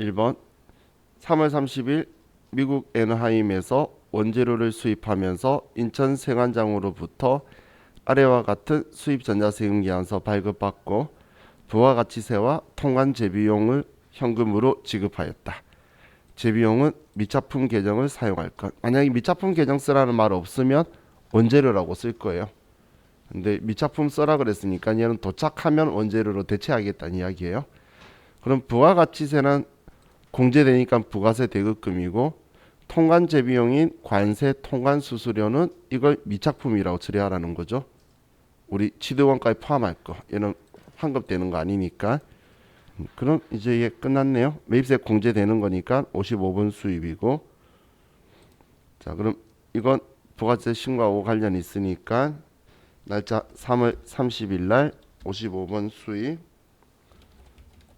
1번 3월 30일 미국 애너하임에서 원재료를 수입하면서 인천 세관장으로부터 아래와 같은 수입 전자세금 계산서 발급받고 부가가치세와 통관 재비용을 현금으로 지급하였다. 재비용은 미차품 계정을 사용할 것. 만약에 미차품 계정 쓰라는 말 없으면 원재료라고 쓸 거예요. 근데 미차품 써라 그랬으니까 얘는 도착하면 원재료로 대체하겠다는 이야기예요. 그럼 부가가치세는 공제되니까 부가세 대급금이고 통관 재비용인 관세 통관 수수료는 이걸 미착품이라고 처리하라는 거죠. 우리 취득원가에 포함할 거. 얘는 환급되는 거 아니니까. 그럼 이제 얘 끝났네요. 매입세 공제되는 거니까 55번 수입이고. 자, 그럼 이건 부가세 신고하고 관련이 있으니까 날짜 3월 30일 날 55번 수입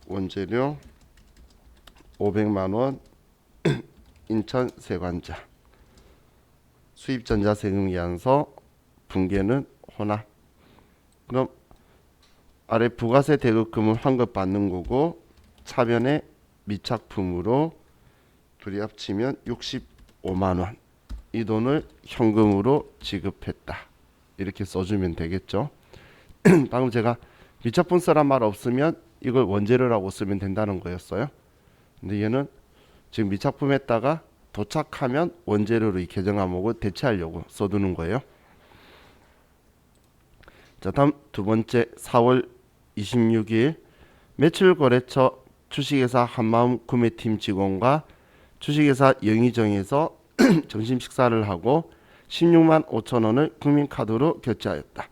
원재료 500만 원 인천 세관자 수입 전자세금 계산서 분계는 혼합. 그럼 아래 부가세 대급금은 환급 받는 거고 차변에 미착품으로 둘이 합치면 65만 원. 이 돈을 현금으로 지급했다. 이렇게 써주면 되겠죠. 방금 제가 미착품 쓰란 말 없으면 이걸 원재료라고 쓰면 된다는 거였어요. 근데 얘는 지금 미착품에다가 도착하면 원재료로 이 계정 항목을 대체하려고 써두는 거예요. 자, 다음 두 번째 4월 26일 매출거래처 주식회사 한마음 구매팀 직원과 주식회사 영의정에서 점심 식사를 하고 16만 5천 원을 국민카드로 결제하였다.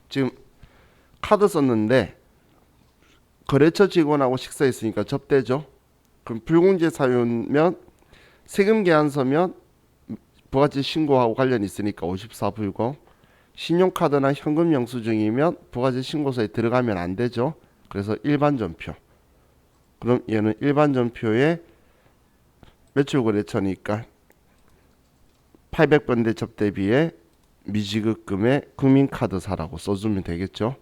지금 카드 썼는데 거래처 직원하고 식사했으니까 접대죠. 그럼 불공제 사유면 세금 계산서면 부가세 신고하고 관련이 있으니까 54 불공. 신용카드나 현금 영수증이면 부가세 신고서에 들어가면 안 되죠. 그래서 일반 전표. 그럼 얘는 일반 전표에 매출거래처니까 800번대 접대비에 미지급금에 국민카드사라고 써주면 되겠죠.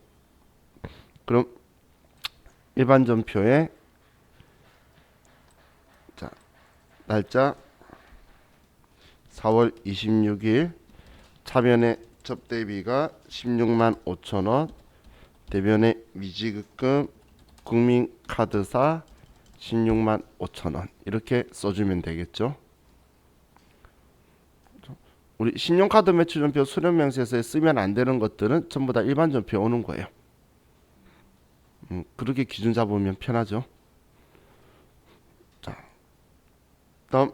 그럼 일반 전표에 자, 날짜 4월 26일 차변에 접대비가 16만 5천 원, 대변에 미지급금 국민카드사 16만 5천 원 이렇게 써주면 되겠죠. 우리 신용카드 매출전표 수령명세서에 쓰면 안 되는 것들은 전부 다 일반 전표에 오는 거예요. 그렇게 기준 잡으면 편하죠. 자, 다음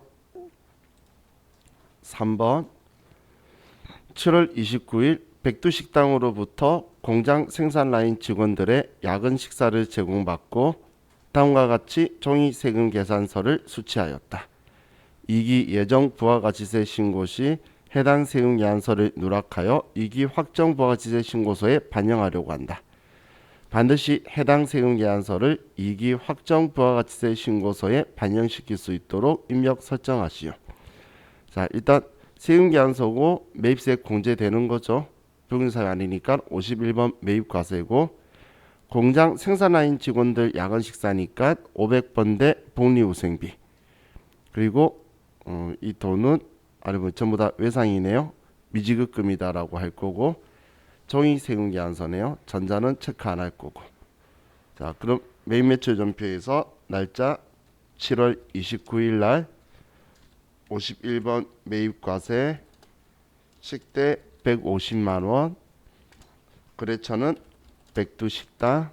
3번 7월 29일 백두식당으로부터 공장 생산라인 직원들의 야근 식사를 제공받고 다음과 같이 종이 세금 계산서를 수취하였다. 2기 예정 부가가치세 신고 시 해당 세금 계산서를 누락하여 2기 확정 부가가치세 신고서에 반영하려고 한다. 반드시 해당 세금 계산서를 2기 확정 부가가치세 신고서에 반영시킬 수 있도록 입력 설정하시오. 자, 일단 세금 계산서고 매입세 공제되는 거죠. 불공제사유 아니니까 51번 매입과세고 공장 생산라인 직원들 야근 식사니까 500번대 복리후생비. 그리고 이 돈은 전부 다 외상이네요. 미지급금이다라고 할 거고 종이 세금 계산서네요. 전자는 체크 안 할 거고. 자, 그럼 매입 매출 전표에서 날짜 7월 29일 날 51번 매입과세 식대 150만 원, 거래처는 백두식당,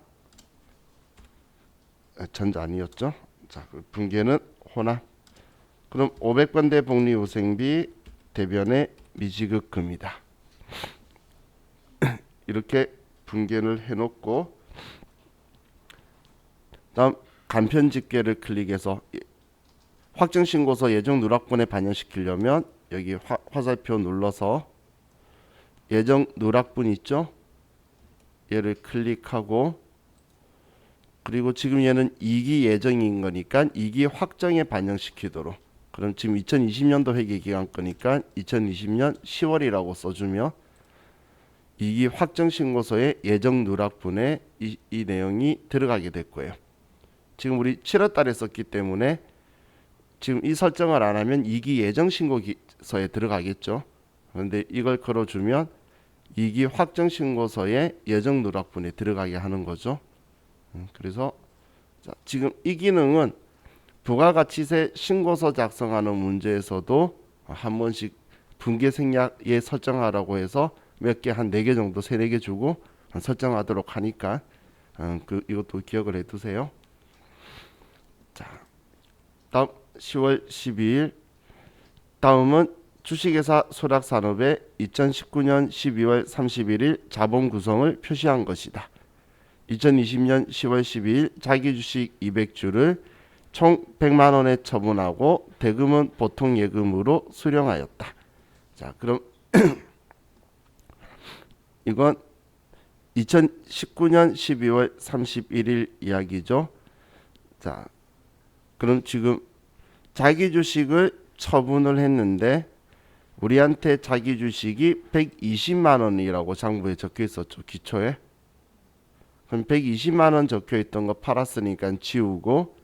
전자 아니었죠? 자, 분계는 혼합. 그럼 500번대 복리후생비 대변에 미지급금이다. 이렇게 분계를 해놓고 다음 간편 집계를 클릭해서 확정신고서 예정 누락분에 반영시키려면 여기 화살표 눌러서 예정 누락분 있죠? 얘를 클릭하고 그리고 지금 얘는 2기 예정인 거니까 2기 확정에 반영시키도록. 그럼 지금 2020년도 회계 기간 거니까 2020년 10월이라고 써주면 2기 확정 신고서에 예정 누락분에 이 내용이 들어가게 될 거예요. 지금 우리 7월 달에 썼기 때문에 지금 이 설정을 안 하면 이기 예정 신고서에 들어가겠죠. 그런데 이걸 걸어주면 이기 확정 신고서에 예정 누락분에 들어가게 하는 거죠. 그래서 자, 지금 이 기능은 부가가치세 신고서 작성하는 문제에서도 한 번씩 분계 생략에 설정하라고 해서 몇 개 한 4개 정도 4개 주고 설정하도록 하니까 이것도 기억을 해 두세요. 자, 다음 10월 12일 다음은 주식회사 소락산업의 2019년 12월 31일 자본 구성을 표시한 것이다. 2020년 10월 12일 자기주식 200주를 총 100만 원에 처분하고 대금은 보통 예금으로 수령하였다. 자, 그럼 이건 2019년 12월 31일 이야기죠. 자, 그럼 지금 자기 주식을 처분을 했는데 우리한테 자기 주식이 120만 원이라고 장부에 적혀 있었죠. 기초에. 그럼 120만 원 적혀 있던 거 팔았으니까 지우고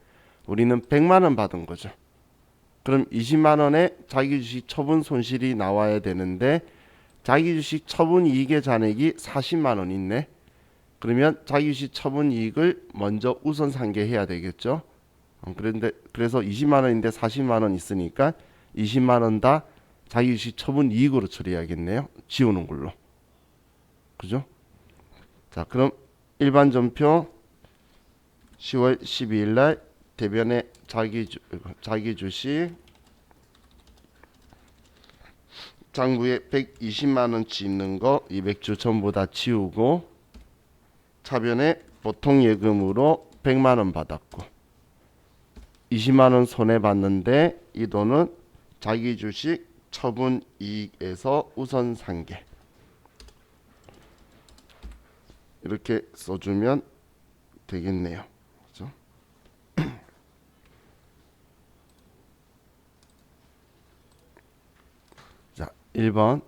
우리는 100만 원 받은 거죠. 그럼 20만 원에 자기 주식 처분 손실이 나와야 되는데 자기 주식 처분 이익의 잔액이 40만 원 있네. 그러면 자기 주식 처분 이익을 먼저 우선 상계해야 되겠죠. 그래서 20만 원인데 40만 원 있으니까 20만 원 다 자기 주식 처분 이익으로 처리해야겠네요. 지우는 걸로. 그죠? 자, 그럼 일반 전표 10월 12일 날 대변에 자기 주식 장부에 120만 원치 있는 거 200주 전부 다 지우고 차변에 보통 예금으로 100만 원 받았고 20만 원 손해 봤는데 이 돈은 자기 주식 처분 이익에서 우선 상계. 이렇게 써주면 되겠네요. 그렇죠? 자, 1번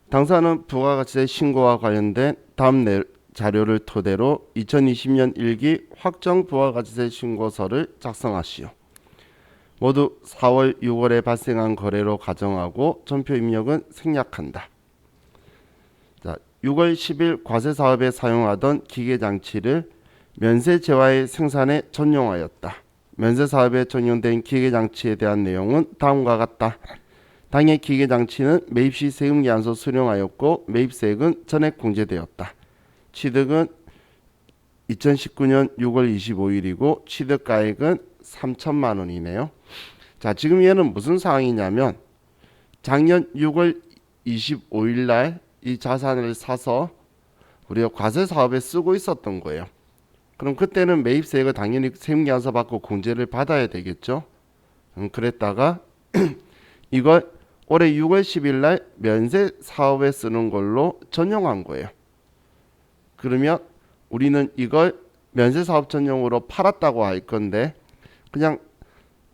당사는 부가가치세 신고와 관련된 다음 자료를 토대로 2020년 1기 확정 부가가치세 신고서를 작성하시오. 모두 4월, 6월에 발생한 거래로 가정하고 전표 입력은 생략한다. 자, 6월 10일 과세사업에 사용하던 기계장치를 면세재화의 생산에 전용하였다. 면세사업에 전용된 기계장치에 대한 내용은 다음과 같다. 당해 기계장치는 매입시 세금계산서 수령하였고 매입세액은 전액 공제되었다. 취득은 2019년 6월 25일이고 취득가액은 3천만 원이네요. 자, 지금 얘는 무슨 상황이냐면 작년 6월 25일 날 이 자산을 사서 우리가 과세사업에 쓰고 있었던 거예요. 그럼 그때는 매입세액을 당연히 세금계산서 받고 공제를 받아야 되겠죠. 그랬다가 이걸 올해 6월 10일 날 면세사업에 쓰는 걸로 전용한 거예요. 그러면 우리는 이걸 면세사업 전용으로 팔았다고 할 건데 그냥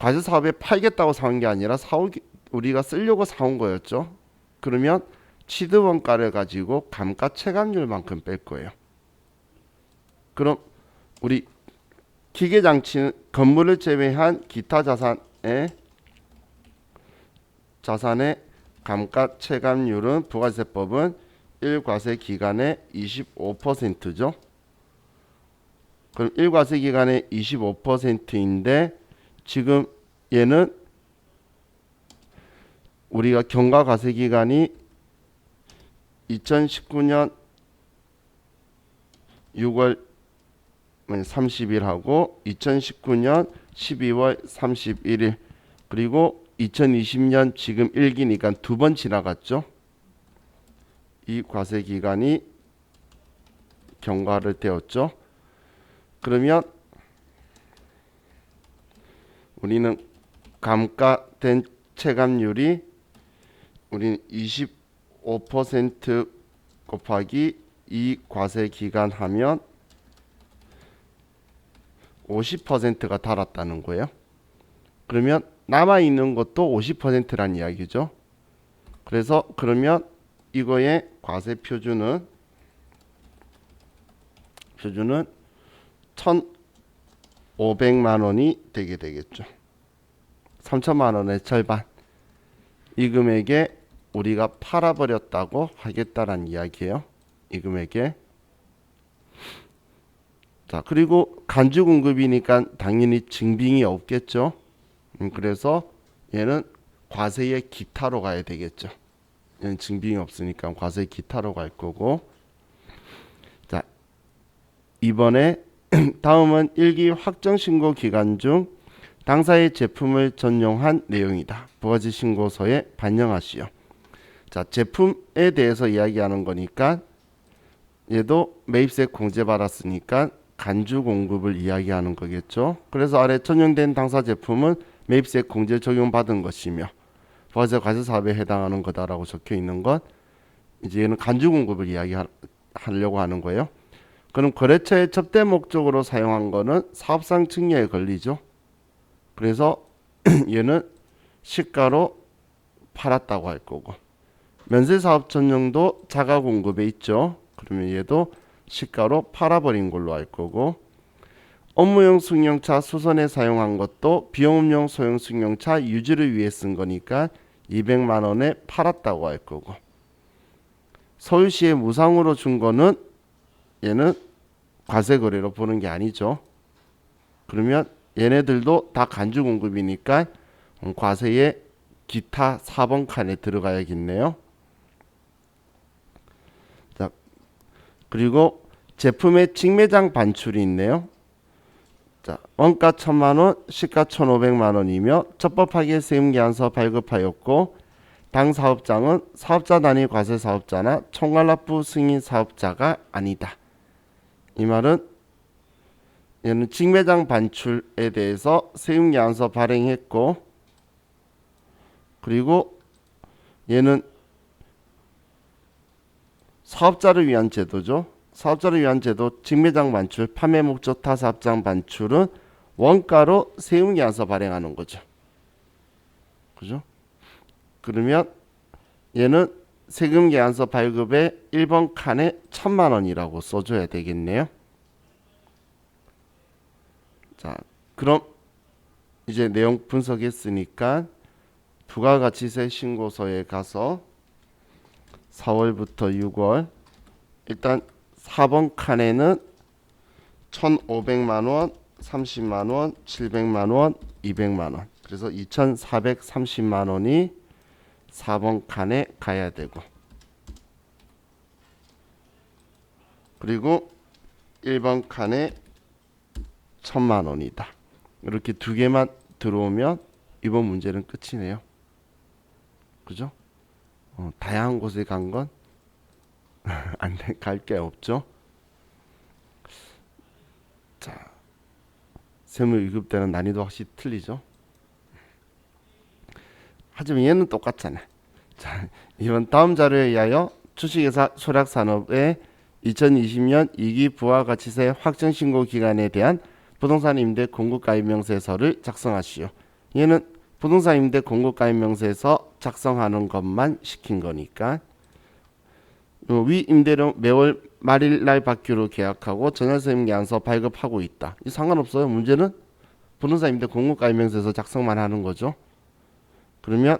과세사업에 팔겠다고 사온 게 아니라 우리가 쓰려고 사온 거였죠. 그러면 취득원가를 가지고 감가체감률만큼 뺄 거예요. 그럼 우리 기계장치는 건물을 제외한 기타 자산의 감가체감률은 부가세법은 1과세 기간의 25%죠. 그럼 1과세 기간의 25%인데 지금 얘는 우리가 경과과세 기간이 2019년 6월 30일하고 2019년 12월 31일 그리고 2020년 지금 1기니까 2번 지나갔죠. 이 과세 기간이 경과를 되었죠. 그러면 우리는 감가된 체감률이 우리는 25% 곱하기 이 과세 기간 하면 50%가 달았다는 거예요. 그러면 남아있는 것도 50%란 이야기죠. 그래서 그러면 이거의 과세 표준은 1,000 500만 원이 되게 되겠죠. 3천만 원의 절반. 이 금액에 우리가 팔아버렸다고 하겠다란 이야기예요. 이 금액에. 자, 그리고 간주 공급이니까 당연히 증빙이 없겠죠. 그래서 얘는 과세의 기타로 가야 되겠죠. 얘는 증빙이 없으니까 과세의 기타로 갈 거고. 자, 이번에 다음은 일기 확정 신고 기간 중 당사의 제품을 전용한 내용이다. 부가세 신고서에 반영하시오. 자, 제품에 대해서 이야기하는 거니까 얘도 매입세 공제 받았으니까 간주 공급을 이야기하는 거겠죠. 그래서 아래 전용된 당사 제품은 매입세 공제 적용받은 것이며 부가세 과세 사업에 해당하는 거다라고 적혀 있는 것, 이제 얘는 간주 공급을 이야기하려고 하는 거예요. 그럼 거래처의 접대 목적으로 사용한 거는 사업상 증여에 걸리죠. 그래서 얘는 시가로 팔았다고 할 거고, 면세사업 전용도 자가 공급에 있죠. 그러면 얘도 시가로 팔아버린 걸로 할 거고, 업무용 승용차 수선에 사용한 것도 비용업용 소형 승용차 유지를 위해 쓴 거니까 200만 원에 팔았다고 할 거고, 서울시에 무상으로 준 거는 얘는 과세 거래로 보는 게 아니죠. 그러면 얘네들도 다 간주 공급이니까 과세의 기타 4번 칸에 들어가야겠네요. 자, 그리고 제품의 직매장 반출이 있네요. 자, 원가 1,000만 원, 시가 1,500만 원이며 적법하게 세금계산서 발급하였고, 당 사업장은 사업자 단위 과세 사업자나 총괄납부 승인 사업자가 아니다. 이 말은 얘는 직매장 반출에 대해서 세금계산서 발행했고, 그리고 얘는 사업자를 위한 제도죠. 사업자를 위한 제도 직매장 반출, 판매 목적 타 사업장 반출은 원가로 세금계산서 발행하는 거죠. 그죠? 그러면 얘는 세금계산서 발급에 1번 칸에 1,000만 원이라고 써줘야 되겠네요. 자, 그럼 이제 내용 분석했으니까 부가가치세 신고서에 가서 4월부터 6월, 일단 4번 칸에는 1,500만 원, 30만 원, 700만 원, 200만 원. 그래서 2,430만 원이 4번 칸에 가야 되고, 그리고 1번 칸에 1,000만 원이다. 이렇게 두 개만 들어오면 이번 문제는 끝이네요. 그죠? 다양한 곳에 간 건 안 갈 게 없죠. 자, 세무 2급 때는 난이도 확실히 틀리죠. 하지만 얘는 똑같잖아. 자, 이번 다음 자료에 의하여 주식회사 소략산업의 2020년 2기 부가가치세 확정신고 기간에 대한 부동산 임대 공급가입명세서를 작성하시오. 얘는 부동산 임대 공급가입명세서 작성하는 것만 시킨 거니까, 위 임대료 매월 말일날 받기로 계약하고 전월세임계산서 발급하고 있다. 이 상관없어요. 문제는 부동산 임대 공급가입명세서 작성만 하는 거죠. 그러면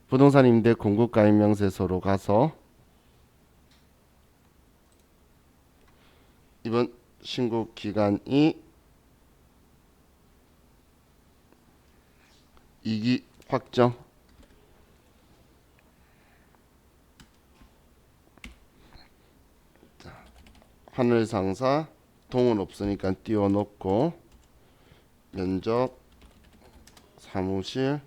부동산 임대 공급가입명세서로 가서 이번 신고 기간이 2기 확정, 하늘상사 동은 없으니까 띄워놓고, 면접 사무실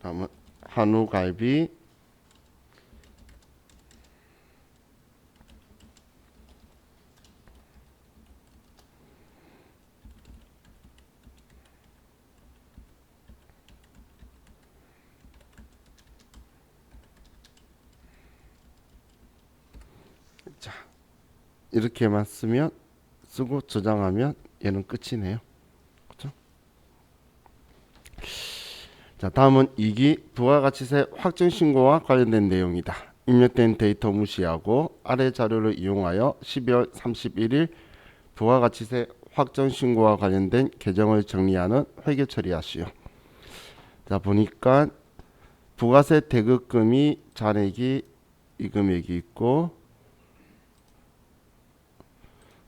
다음은 한우갈비, 자, 이렇게만 쓰면 쓰고 저장하면 얘는 끝이네요. 그렇죠? 자, 다음은 2기 부가가치세 확정신고와 관련된 내용이다. 입력된 데이터 무시하고 아래 자료를 이용하여 12월 31일 부가가치세 확정신고와 관련된 계정을 정리하는 회계 처리하시오. 자, 보니까 부가세 대급금이 잔액이 이 금액이 있고,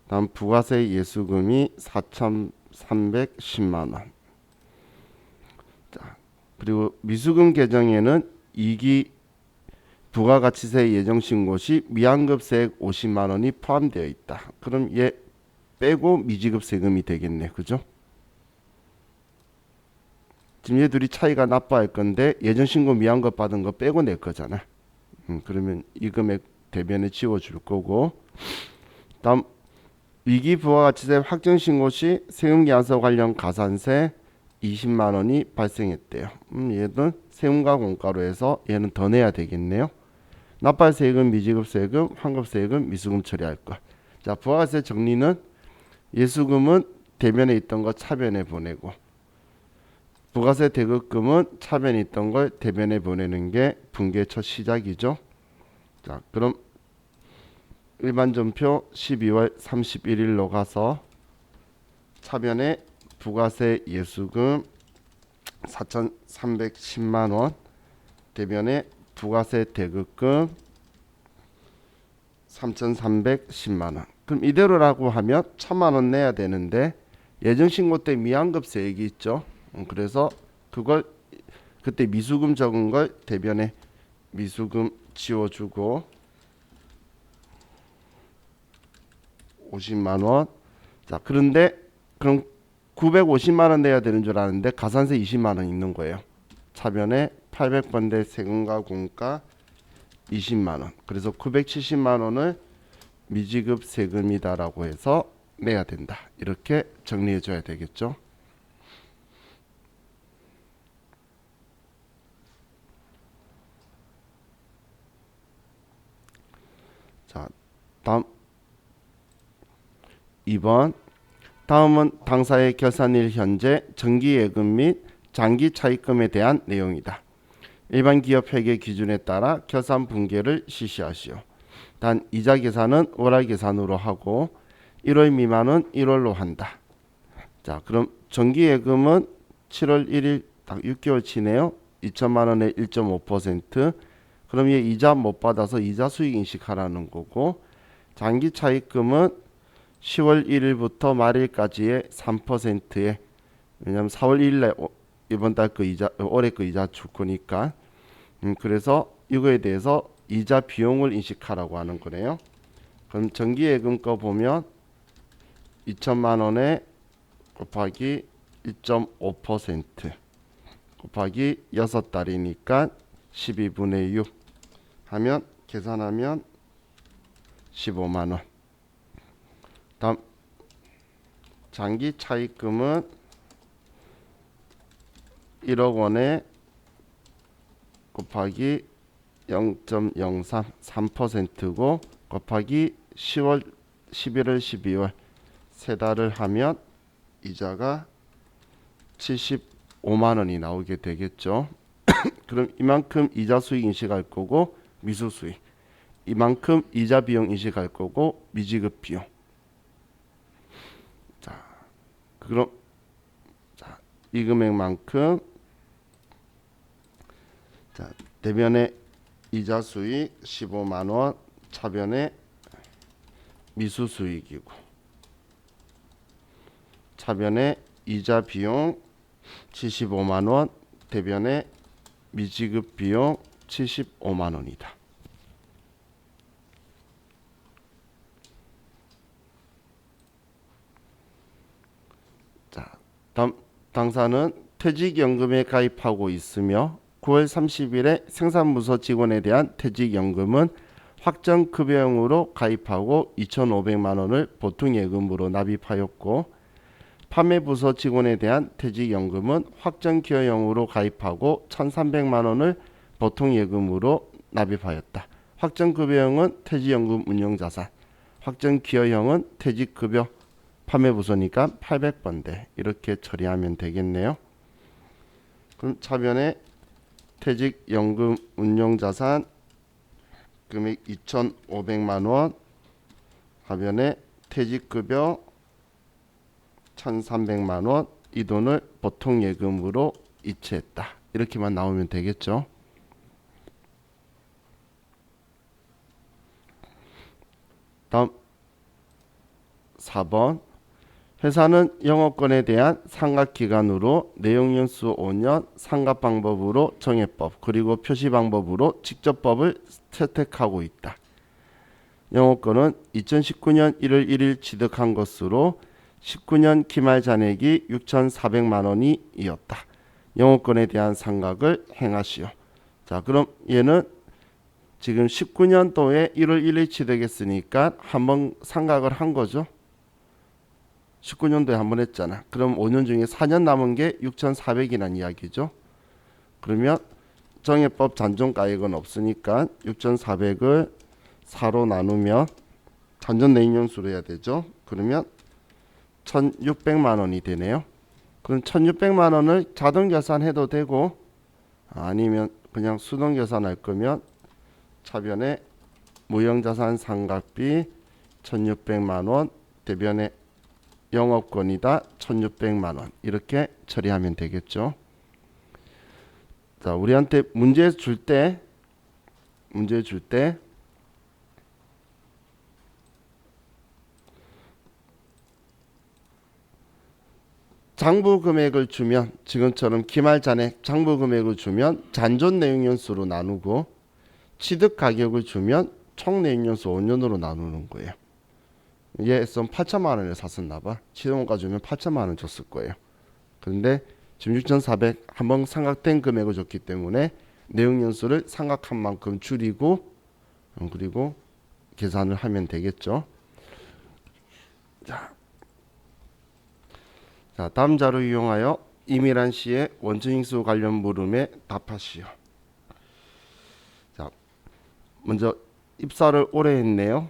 다음 부가세 예수금이 4,310만 원. 자, 그리고 미수금 계정에는 2기 부가가치세 예정신고 시 미환급세액 50만 원이 포함되어 있다. 그럼 얘 빼고 미지급 세금이 되겠네. 그죠? 지금 얘 둘이 차이가 나빠할 건데 예정신고 미환급 받은 거 빼고 낼 거잖아. 그러면 이 금액 대변에 지워줄 거고, 다음 위기 부가가치세 확정신고 시 세금계산서 관련 가산세 20만 원이 발생했대요. 얘는 세금과 공가로 해서 얘는 더 내야 되겠네요. 납부할 세금, 미지급 세금, 환급 세금, 미수금 처리할 거. 자, 부가가치세 정리는 예수금은 대변에 있던 거 차변에 보내고, 부가세 대급금은 차변에 있던 걸 대변에 보내는 게 분계 첫 시작이죠. 자, 그럼 일반 전표 12월 31일로 가서 차변에 부가세 예수금 4,310만 원, 대변에 부가세 대급금 3,310만 원. 그럼 이대로라고 하면 1,000만 원 내야 되는데 예정신고 때 미환급세액이 있죠. 그래서 그걸 그때 미수금 적은 걸 대변에 미수금 지워주고 50만 원. 자, 그런데 그럼 950만 원 내야 되는 줄 아는데 가산세 20만 원 있는 거예요. 차변에 800번대 세금과 공가 20만 원. 그래서 970만 원을 미지급 세금이다라고 해서 내야 된다. 이렇게 정리해 줘야 되겠죠. 자, 다음 2번. 다음은 당사의 결산일 현재 정기예금 및 장기 차입금에 대한 내용이다. 일반 기업 회계 기준에 따라 결산 분계를 실시하시오. 단 이자 계산은 월할 계산으로 하고 1월 미만은 1월로 한다. 자, 그럼 정기예금은 7월 1일 딱 6개월 치네요. 2천만 원에 1.5%. 그럼 얘 이자 못 받아서 이자 수익 인식하라는 거고, 장기 차입금은 10월 1일부터 말일까지의 3%에, 왜냐면 4월 1일에 이번 달 그 이자, 올해 그 이자 줄 거니까, 그래서 이거에 대해서 이자 비용을 인식하라고 하는 거네요. 그럼 정기예금 거 보면 2천만 원에 곱하기 1.5% 곱하기 6달이니까 12분의 6 하면 계산하면 15만 원. 다음 장기 차입금은 1억 원에 곱하기 0.03 3%고 곱하기 10월 11월 12월 세 달을 하면 이자가 75만 원이 나오게 되겠죠. 그럼 이만큼 이자 수익 인식할 거고 미수 수익, 이만큼 이자 비용 인식할 거고 미지급 비용. 자, 그럼 자, 이 금액만큼 자, 대변에 이자 수익 15만 원, 차변에 미수 수익이고, 차변에 이자 비용 75만 원, 대변에 미지급 비용 75만 원이다. 자, 다음 당사는 퇴직연금에 가입하고 있으며 9월 30일에 생산부서 직원에 대한 퇴직연금은 확정급여형으로 가입하고 2,500만 원을 보통예금으로 납입하였고, 판매부서 직원에 대한 퇴직연금은 확정기여형으로 가입하고 1,300만 원을 보통예금으로 납입하였다. 확정급여형은 퇴직연금 운용자산, 확정기여형은 퇴직급여 판매 부서니까 800번대 이렇게 처리하면 되겠네요. 그럼 차변에 퇴직연금 운용자산 금액 2,500만원, 하변에 퇴직급여 1,300만원, 이 돈을 보통예금으로 이체했다. 이렇게만 나오면 되겠죠. 다음 4번, 회사는 영업권에 대한 상각기간으로 내용연수 5년 상각방법으로 정해법 그리고 표시방법으로 직접법을 채택하고 있다. 영업권은 2019년 1월 1일 취득한 것으로 19년 기말 잔액이 6,400만원이 이었다. 영업권에 대한 상각을 행하시오. 자, 그럼 얘는 지금 19년도에 1월 1일 취득했으니까 한번 상각을 한 거죠. 19년도에 한 번 했잖아. 그럼 5년 중에 4년 남은 게 6,400이라는 이야기죠. 그러면 정해법 잔존가액은 없으니까 6,400을 4로 나누면 잔존 내인연수로 해야 되죠. 그러면 1,600만원이 되네요. 그럼 1,600만원을 자동계산해도 되고 아니면 그냥 수동계산할 거면 차변에 무형자산 상각비 1,600만원, 대변에 영업권이다 1,600만원 이렇게 처리하면 되겠죠. 자, 우리한테 문제 줄 때 장부 금액을 주면 지금처럼 기말 잔액 장부 금액을 주면 잔존 내용연수로 나누고 취득 가격을 주면 총 내용연수 5년으로 나누는 거예요. 얘 선 8천만 원을 샀었나 봐. 취득원가 주면 8천만 원 줬을 거예요. 그런데 지금 6,400 한번 상각된 금액을 줬기 때문에 내용연수를 상각한 만큼 줄이고 그리고 계산을 하면 되겠죠. 자, 다음 자료 이용하여 이미란 씨의 원천징수 관련 물음에 답하시오. 자, 먼저 입사를 오래 했네요.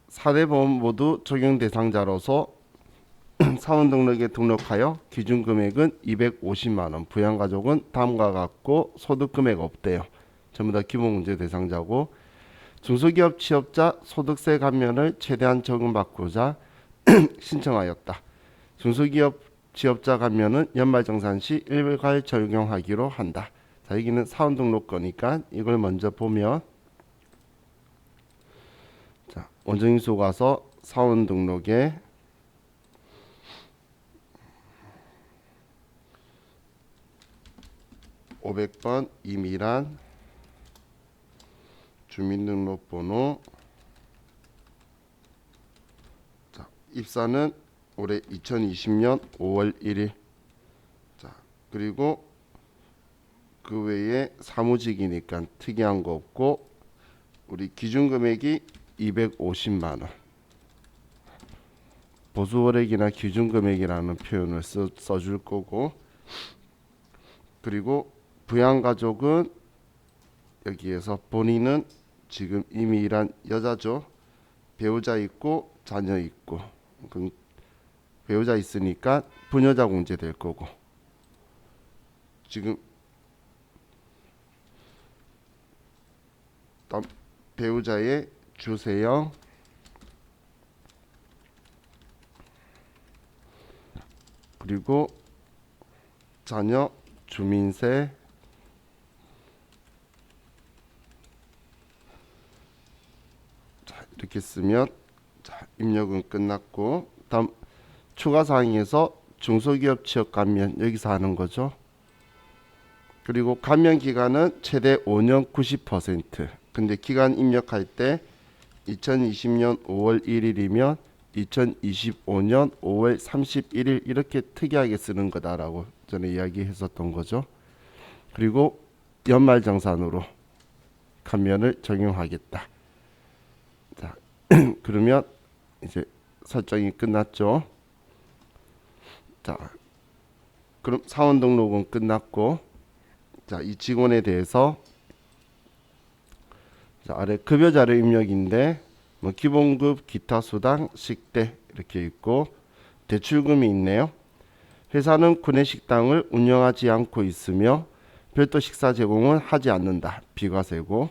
4대 보험 모두 적용 대상자로서 사원 등록에 등록하여 기준 금액은 250만원, 부양가족은 다음과 같고 소득 금액 없대요. 전부 다 기본 문제 대상자고, 중소기업 취업자 소득세 감면을 최대한 적용받고자 신청하였다. 중소기업 취업자 감면은 연말정산 시 일괄 적용하기로 한다. 자, 여기는 사원 등록 거니까 이걸 먼저 보면, 자, 원정인수 가서 사원 등록에 (500번) 이미란 주민등록번호. 자, 입사는 올해 2020년 5월 1일. 자, 그리고 그 외에 사무직이니까 특이한 거 없고, 우리 기준 금액이 250만원. 보수월액이나 기준 금액이라는 표현을 써줄 거고, 그리고 부양가족은 여기에서 본인은 지금 이미 일한 여자죠. 배우자 있고 자녀 있고, 그럼 배우자 있으니까 부녀자 공제 될 거고, 지금 배우자의 주세형, 그리고 자녀 주민세, 자, 이렇게 쓰면 자, 입력은 끝났고, 다음 추가사항에서 중소기업 취업 감면 여기서 하는 거죠. 그리고 감면 기간은 최대 5년 90%. 근데 기간 입력할 때 2020년 5월 1일이면 2025년 5월 31일 이렇게 특이하게 쓰는 거다라고 전에 이야기했었던 거죠. 그리고 연말정산으로 감면을 적용하겠다. 자, 그러면 이제 설정이 끝났죠. 자, 그럼 사원 등록은 끝났고, 자, 이 직원에 대해서 자, 아래 급여 자료 입력인데 뭐 기본급, 기타 수당, 식대 이렇게 있고 대출금이 있네요. 회사는 구내식당을 운영하지 않고 있으며 별도 식사 제공은 하지 않는다. 비과세고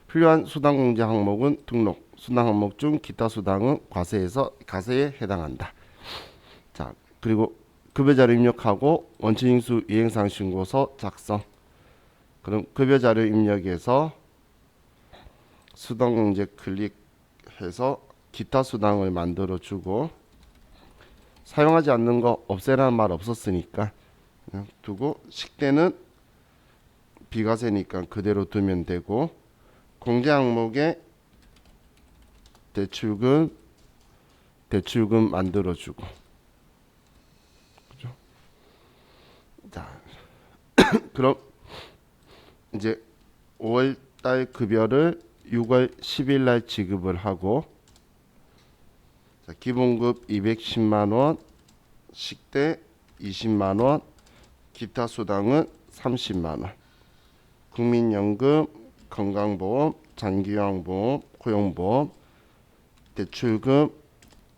필요한 수당 공제 항목은 등록, 수당 항목 중 기타 수당은 과세에 해당한다. 자, 그리고 급여자료 입력하고 원천징수 이행사항 신고서 작성. 그럼 급여자료 입력에서 수당 공제 클릭해서 기타 수당을 만들어 주고 사용하지 않는 거 없애라는 말 없었으니까 그냥 두고 식대는 비과세니까 그대로 두면 되고 공제 항목에 대출금 만들어 주고 그죠? 자, 그럼 이제 5월 달 급여를 6월 10일 날 지급을 하고 자, 기본급 210만 원, 식대 20만 원, 기타 수당은 30만 원. 국민연금, 건강보험, 장기요양보험, 고용보험, 대출금,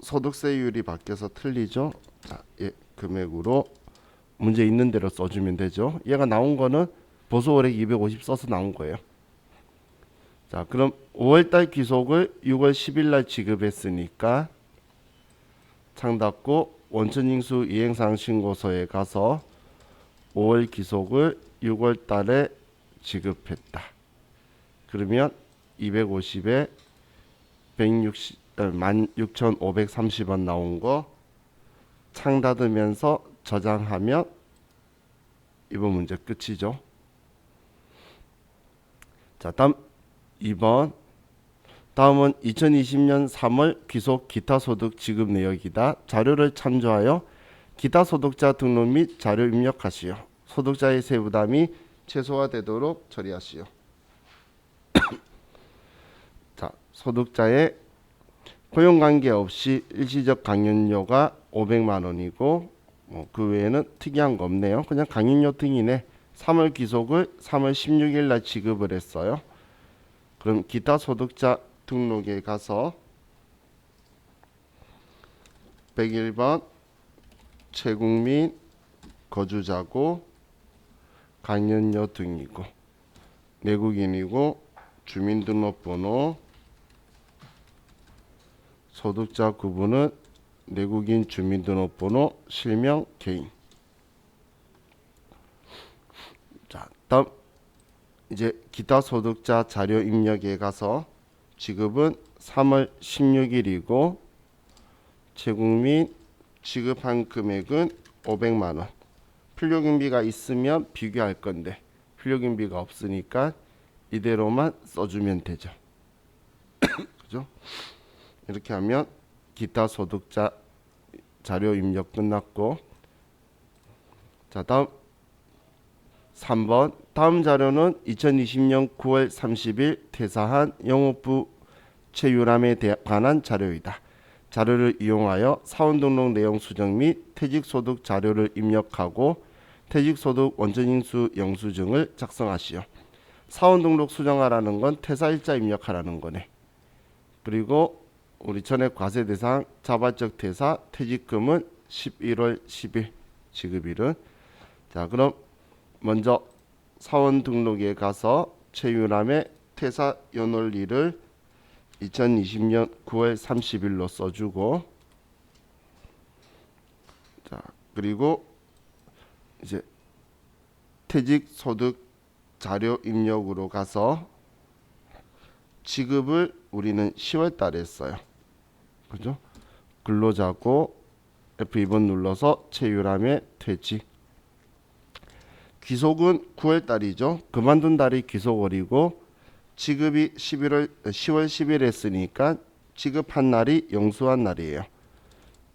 소득세율이 바뀌어서 틀리죠. 자, 금액으로 문제 있는 대로 써주면 되죠. 얘가 나온 거는 보수월액 250 써서 나온 거예요. 자, 그럼 5월달 귀속을 6월 10일 날 지급했으니까 창 닫고 원천징수 이행사항 신고서에 가서 5월 귀속을 6월 달에 지급했다. 그러면 250에 16,530원 나온 거 창 닫으면서 저장하면 이번 문제 끝이죠. 자, 다음 2번. 다음은 2020년 3월 귀속 기타 소득 지급 내역이다. 자료를 참조하여 기타 소득자 등록 및 자료 입력하시오. 소득자의 세부담이 최소화되도록 처리하시오. 자, 소득자의 고용관계 없이 일시적 강연료가 500만 원이고 그 외에는 특이한 거 없네요. 그냥 강연료 등이네. 3월 귀속을 3월 16일 날 지급을 했어요. 그럼 기타 소득자 등록에 가서 101번 최국민 거주자고 강연료 등이고 내국인이고 주민등록번호 소득자 구분은 내국인 주민등록번호 실명 개인. 자, 다음 이제 기타 소득자 자료 입력에 가서 지급은 3월 16일이고 최국민 지급한 금액은 500만 원. 필요경비가 있으면 비교할 건데 필요경비가 없으니까 이대로만 써주면 되죠. 그죠? 이렇게 하면 기타 소득자 자료 입력 끝났고 자, 다음 3번 다음 자료는 2020년 9월 30일 퇴사한 영업부 최유람에 관한 자료이다. 자료를 이용하여 사원등록 내용 수정 및 퇴직소득 자료를 입력하고 퇴직소득 원천징수 영수증을 작성하시오. 사원등록 수정하라는 건 퇴사일자 입력하라는 거네. 그리고 우리 전에 과세대상 자발적 퇴사 퇴직금은 11월 10일 지급일은 자, 그럼 먼저 사원등록에 가서 최유람의 퇴사 연월일을 2020년 9월 30일로 써주고 자, 그리고 이제 퇴직소득 자료 입력으로 가서 지급을 우리는 10월 달에 했어요. 그죠? 근로자고 F2번 눌러서 최유람의 퇴직. 귀속은 9월 달이죠. 그만둔 달이 귀속월이고 지급이 10월 10일 했으니까 지급한 날이 영수한 날이에요.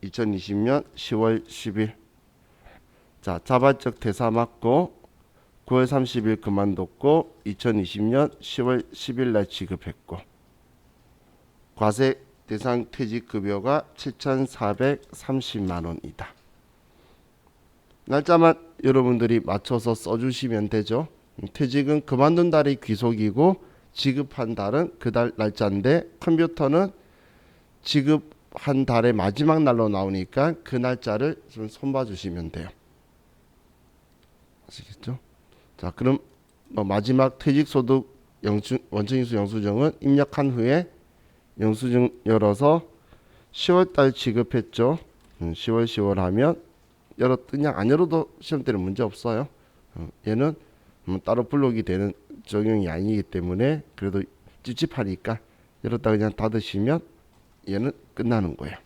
2020년 10월 10일. 자, 자발적 퇴사 맞고 9월 30일 그만뒀고 2020년 10월 10일 날 지급했고 과세 대상 퇴직급여가 7,430만 원이다. 날짜만 여러분들이 맞춰서 써주시면 되죠. 퇴직은 그만둔 달이 귀속이고 지급한 달은 그 달 날짜인데 컴퓨터는 지급한 달의 마지막 날로 나오니까 그 날짜를 좀 손봐 주시면 돼요. 아시겠죠? 자, 그럼 마지막 퇴직소득 원천징수 영수증은 입력한 후에 영수증 열어서 10월달 지급했죠. 10월 하면 열었느냐 안 열어도 시험 때는 문제 없어요. 얘는 따로 블록이 되는 적용이 아니기 때문에 그래도 찝찝하니까 열었다 그냥 닫으시면 얘는 끝나는 거예요.